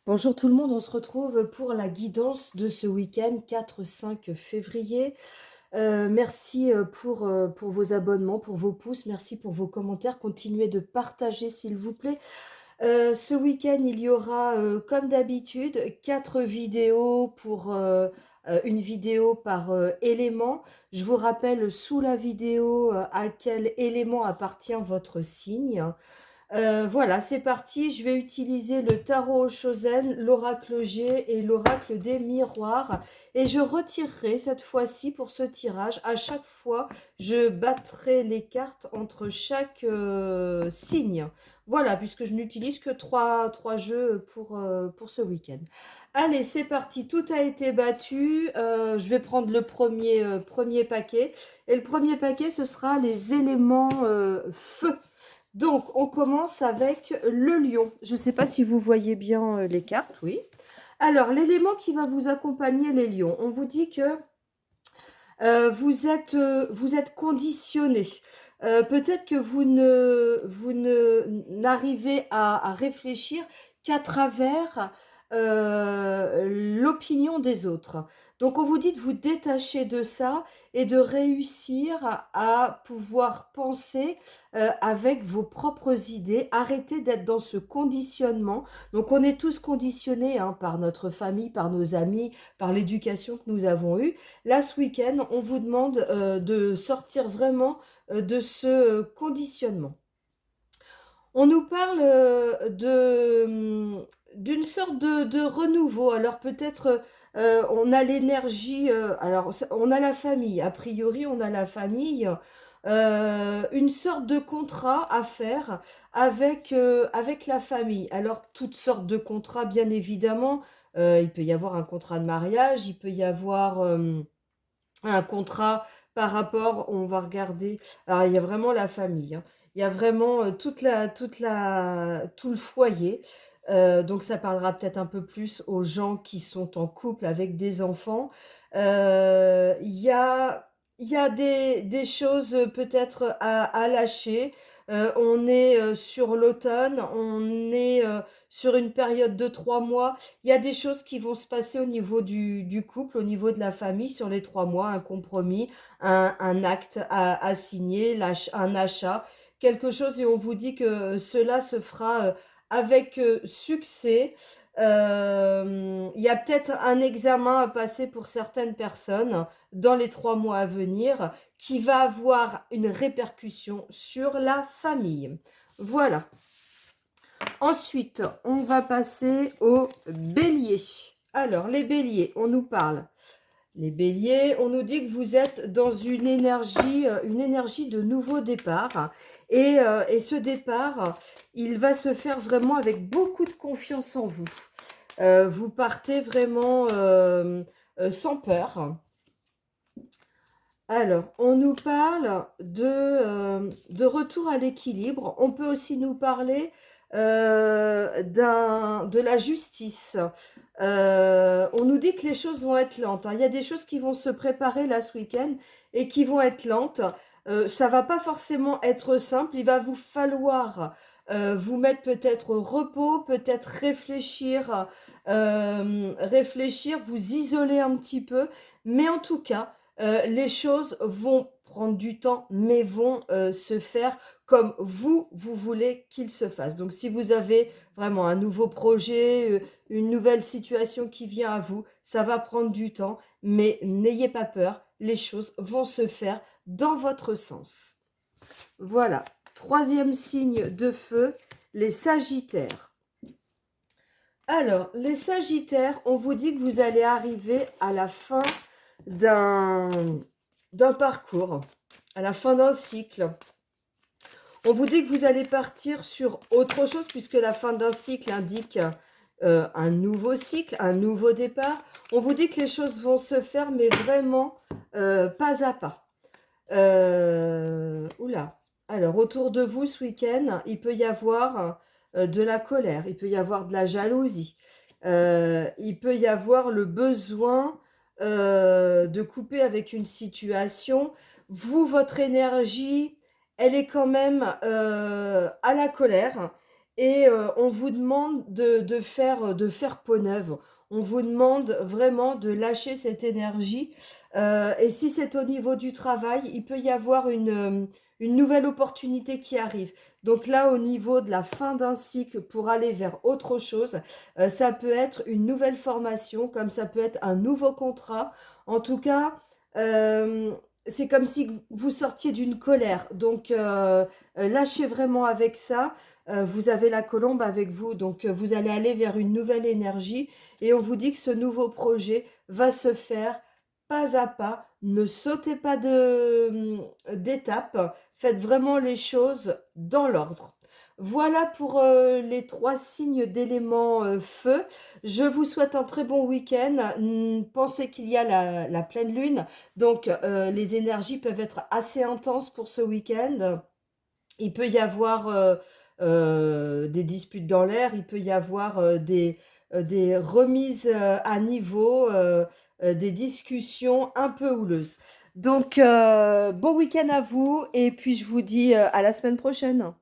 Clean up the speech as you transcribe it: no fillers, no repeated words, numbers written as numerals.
Bonjour tout le monde, on se retrouve pour la guidance de ce week-end 4-5 février. Merci pour vos abonnements, pour vos pouces, merci pour vos commentaires. Continuez de partager s'il vous plaît. Ce week-end, il y aura, comme d'habitude, 4 vidéos pour une vidéo par élément. Je vous rappelle sous la vidéo à quel élément appartient votre signe. Voilà, c'est parti. Je vais utiliser le tarot Chosen, l'oracle G et l'oracle des miroirs. Et je retirerai cette fois-ci pour ce tirage. À chaque fois, je battrai les cartes entre chaque signe. Voilà, puisque je n'utilise que trois jeux pour ce week-end. Allez, c'est parti. Tout a été battu. Je vais prendre le premier paquet. Et le premier paquet, ce sera les éléments feu. Donc, on commence avec le lion. Je ne sais pas si vous voyez bien les cartes, oui. Alors, l'élément qui va vous accompagner, les lions, on vous dit que vous êtes conditionné. Peut-être que vous n'arrivez à réfléchir qu'à travers l'opinion des autres. Donc on vous dit de vous détacher de ça et de réussir à pouvoir penser avec vos propres idées. Arrêtez d'être dans ce conditionnement. Donc on est tous conditionnés hein, par notre famille, par nos amis, par l'éducation que nous avons eue. Là, ce week-end, on vous demande de sortir vraiment de ce conditionnement. On nous parle d'une sorte de renouveau. Alors peut-être on a l'énergie, alors on a la famille, a priori on a la famille, une sorte de contrat à faire avec la famille. Alors toutes sortes de contrats bien évidemment. Il peut y avoir un contrat de mariage, il peut y avoir un contrat par rapport, on va regarder, alors il y a vraiment la famille, hein. Il y a vraiment tout le foyer. Donc ça parlera peut-être un peu plus aux gens qui sont en couple avec des enfants. Il y a, il y a des choses peut-être à lâcher. On est sur l'automne, on est sur une période de 3 mois. Il y a des choses qui vont se passer au niveau du couple, au niveau de la famille, sur les 3 mois, un compromis, un acte à signer, un achat, quelque chose, et on vous dit que cela se fera avec succès. Il y a peut-être un examen à passer pour certaines personnes dans les 3 mois à venir qui va avoir une répercussion sur la famille. Voilà. Ensuite, on va passer aux béliers. Alors, les béliers, on nous parle. Les béliers, on nous dit que vous êtes dans une énergie de nouveau départ. Et ce départ, il va se faire vraiment avec beaucoup de confiance en vous. Vous partez vraiment sans peur. Alors, on nous parle de retour à l'équilibre. On peut aussi nous parler de la justice. On nous dit que les choses vont être lentes, hein. Il y a des choses qui vont se préparer là ce week-end et qui vont être lentes. Ça va pas forcément être simple. Il va vous falloir vous mettre peut-être au repos, peut-être réfléchir, vous isoler un petit peu. Mais en tout cas, les choses vont prendre du temps, mais vont se faire comme vous voulez qu'ils se fassent. Donc si vous avez vraiment un nouveau projet, une nouvelle situation qui vient à vous, ça va prendre du temps, mais n'ayez pas peur, les choses vont se faire dans votre sens. Voilà, troisième signe de feu, les sagittaires. Alors, les sagittaires, on vous dit que vous allez arriver à la fin d'un parcours, à la fin d'un cycle. On vous dit que vous allez partir sur autre chose puisque la fin d'un cycle indique un nouveau cycle, un nouveau départ. On vous dit que les choses vont se faire mais vraiment pas à pas. Oula. Alors, autour de vous ce week-end, il peut y avoir de la colère, il peut y avoir de la jalousie, il peut y avoir le besoin de couper avec une situation. Vous, votre énergie, elle est quand même à la colère et on vous demande de faire peau neuve. On vous demande vraiment de lâcher cette énergie, et si c'est au niveau du travail, il peut y avoir une nouvelle opportunité qui arrive. Donc là, au niveau de la fin d'un cycle pour aller vers autre chose, ça peut être une nouvelle formation, comme ça peut être un nouveau contrat. En tout cas, c'est comme si vous sortiez d'une colère. Donc, lâchez vraiment avec ça. Vous avez la colombe avec vous, donc vous allez aller vers une nouvelle énergie et on vous dit que ce nouveau projet va se faire pas à pas. Ne sautez pas d'étape. Faites vraiment les choses dans l'ordre. Voilà pour les trois signes d'éléments feu. Je vous souhaite un très bon week-end. Pensez qu'il y a la pleine lune, donc les énergies peuvent être assez intenses pour ce week-end. Il peut y avoir des disputes dans l'air, il peut y avoir des remises à niveau, des discussions un peu houleuses. Donc, bon week-end à vous et puis je vous dis à la semaine prochaine.